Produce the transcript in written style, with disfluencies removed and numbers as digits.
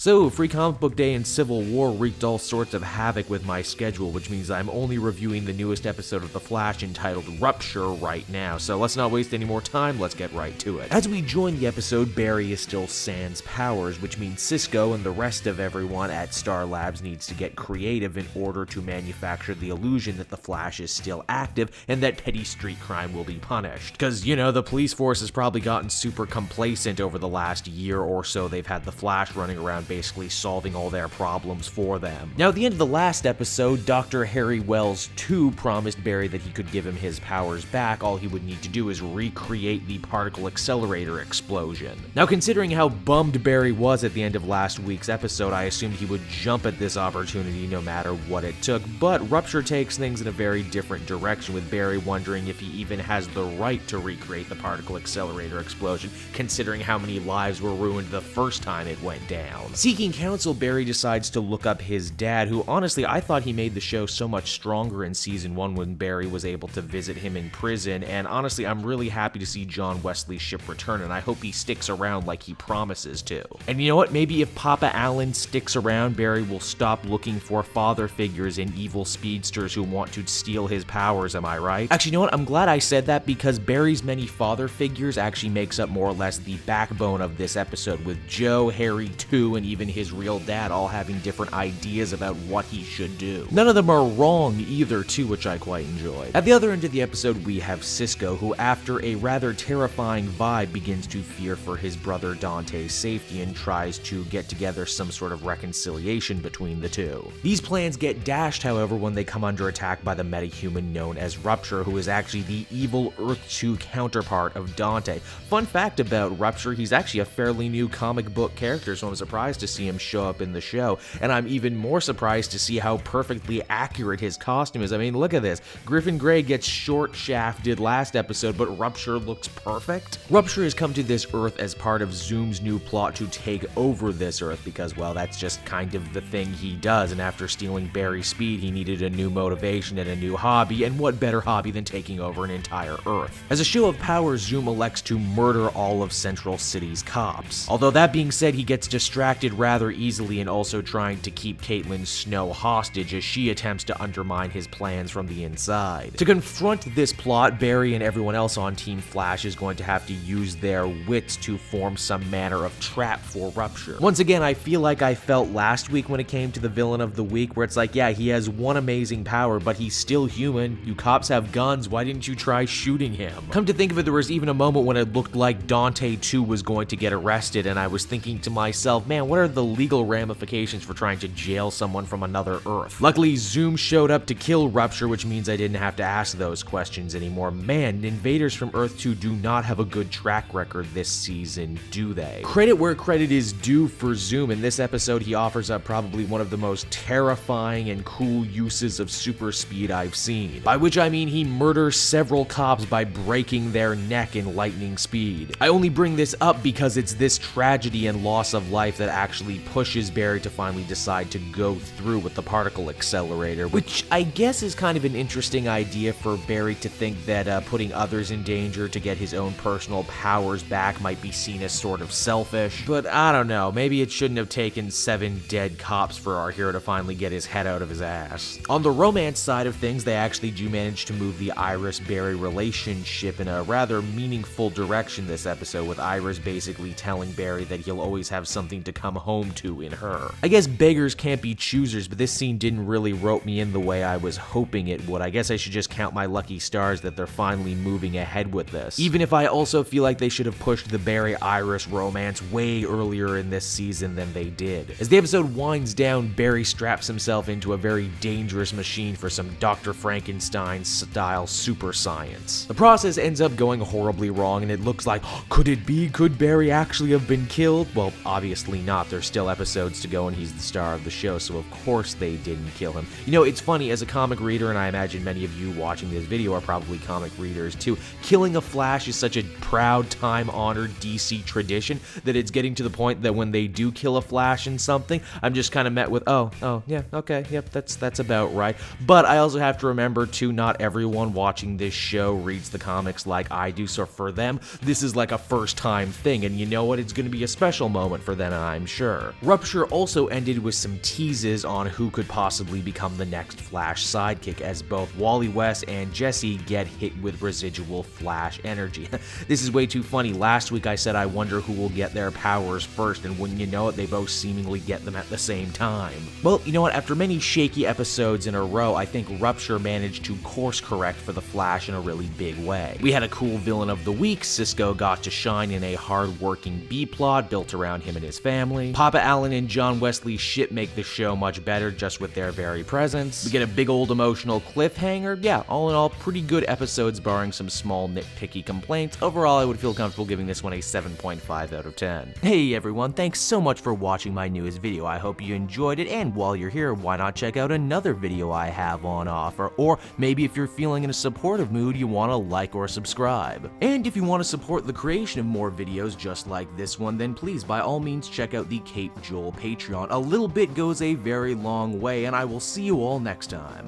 So, Free Comic Book Day and Civil War wreaked all sorts of havoc with my schedule, which means I'm only reviewing the newest episode of The Flash entitled Rupture right now. So let's not waste any more time, let's get right to it. As we join the episode, Barry is still sans powers, which means Cisco and the rest of everyone at Star Labs needs to get creative in order to manufacture the illusion that the Flash is still active and that petty street crime will be punished. Because, you know, the police force has probably gotten super complacent over the last year or so they've had the Flash running around basically solving all their problems for them. Now, at the end of the last episode, Dr. Harry Wells 2 promised Barry that he could give him his powers back. All he would need to do is recreate the particle accelerator explosion. Now, considering how bummed Barry was at the end of last week's episode, I assumed he would jump at this opportunity no matter what it took, but Rupture takes things in a very different direction, with Barry wondering if he even has the right to recreate the particle accelerator explosion, considering how many lives were ruined the first time it went down. Seeking counsel, Barry decides to look up his dad, who honestly I thought he made the show so much stronger in season 1 when Barry was able to visit him in prison, and honestly I'm really happy to see John Wesley's ship return, and I hope he sticks around like he promises to. And you know what, maybe if Papa Allen sticks around, Barry will stop looking for father figures in evil speedsters who want to steal his powers, am I right? Actually, you know what, I'm glad I said that, because Barry's many father figures actually makes up more or less the backbone of this episode, with Joe, Harry 2, and even his real dad all having different ideas about what he should do. None of them are wrong either too, which I quite enjoyed. At the other end of the episode, we have Cisco, who after a rather terrifying vibe begins to fear for his brother Dante's safety and tries to get together some sort of reconciliation between the two. These plans get dashed, however, when they come under attack by the metahuman known as Rupture, who is actually the evil Earth 2 counterpart of Dante. Fun fact about Rupture, he's actually a fairly new comic book character, so I'm surprised to see him show up in the show, and I'm even more surprised to see how perfectly accurate his costume is. I mean, look at this. Griffin Grey gets short shafted last episode, but Rupture looks perfect. Rupture has come to this Earth as part of Zoom's new plot to take over this Earth because, well, that's just kind of the thing he does, and after stealing Barry's speed, he needed a new motivation and a new hobby, and what better hobby than taking over an entire Earth? As a show of power, Zoom elects to murder all of Central City's cops. Although that being said, he gets distracted rather easily and also trying to keep Caitlin Snow hostage as she attempts to undermine his plans from the inside. To confront this plot, Barry and everyone else on Team Flash is going to have to use their wits to form some manner of trap for Rupture. Once again, I feel like I felt last week when it came to the villain of the week, where it's like, yeah, he has one amazing power, but he's still human. You cops have guns, why didn't you try shooting him? Come to think of it, there was even a moment when it looked like Dante 2 was going to get arrested, and I was thinking to myself, man, what are the legal ramifications for trying to jail someone from another Earth? Luckily, Zoom showed up to kill Rupture, which means I didn't have to ask those questions anymore. Man, invaders from Earth 2 do not have a good track record this season, do they? Credit where credit is due for Zoom. In this episode, he offers up probably one of the most terrifying and cool uses of super speed I've seen. By which I mean he murders several cops by breaking their neck in lightning speed. I only bring this up because it's this tragedy and loss of life that actually pushes Barry to finally decide to go through with the particle accelerator, which I guess is kind of an interesting idea for Barry to think that putting others in danger to get his own personal powers back might be seen as sort of selfish, but I don't know, maybe it shouldn't have taken 7 dead cops for our hero to finally get his head out of his ass. On the romance side of things, they actually do manage to move the Iris-Barry relationship in a rather meaningful direction this episode, with Iris basically telling Barry that he'll always have something to come home to in her. I guess beggars can't be choosers, but this scene didn't really rope me in the way I was hoping it would. I guess I should just count my lucky stars that they're finally moving ahead with this. Even if I also feel like they should have pushed the Barry-Iris romance way earlier in this season than they did. As the episode winds down, Barry straps himself into a very dangerous machine for some Dr. Frankenstein-style super science. The process ends up going horribly wrong, and it looks like, could it be? Could Barry actually have been killed? Well, obviously not. not. There's still episodes to go and he's the star of the show, so of course they didn't kill him. You know, it's funny, as a comic reader, and I imagine many of you watching this video are probably comic readers too, killing a Flash is such a proud, time-honored DC tradition that it's getting to the point that when they do kill a Flash in something, I'm just kind of met with, oh, yeah, okay, yep, that's about right. But I also have to remember too, not everyone watching this show reads the comics like I do, so for them, this is like a first-time thing, and you know what? It's going to be a special moment for them, I'm sure. Rupture also ended with some teases on who could possibly become the next Flash sidekick, as both Wally West and Jesse get hit with residual Flash energy. This is way too funny. Last week I said I wonder who will get their powers first, and wouldn't you know it, they both seemingly get them at the same time. Well, you know what? After many shaky episodes in a row, I think Rupture managed to course correct for the Flash in a really big way. We had a cool villain of the week. Cisco got to shine in a hard-working B-plot built around him and his family. Papa Allen and John Wesley's shit make the show much better just with their very presence. We get a big old emotional cliffhanger. Yeah, all in all, pretty good episodes barring some small nitpicky complaints. Overall, I would feel comfortable giving this one a 7.5 out of 10. Hey everyone, thanks so much for watching my newest video. I hope you enjoyed it, and while you're here, why not check out another video I have on offer, or maybe if you're feeling in a supportive mood, you want to like or subscribe. And if you want to support the creation of more videos just like this one, then please by all means check out the Cape Joel Patreon. A little bit goes a very long way, and I will see you all next time.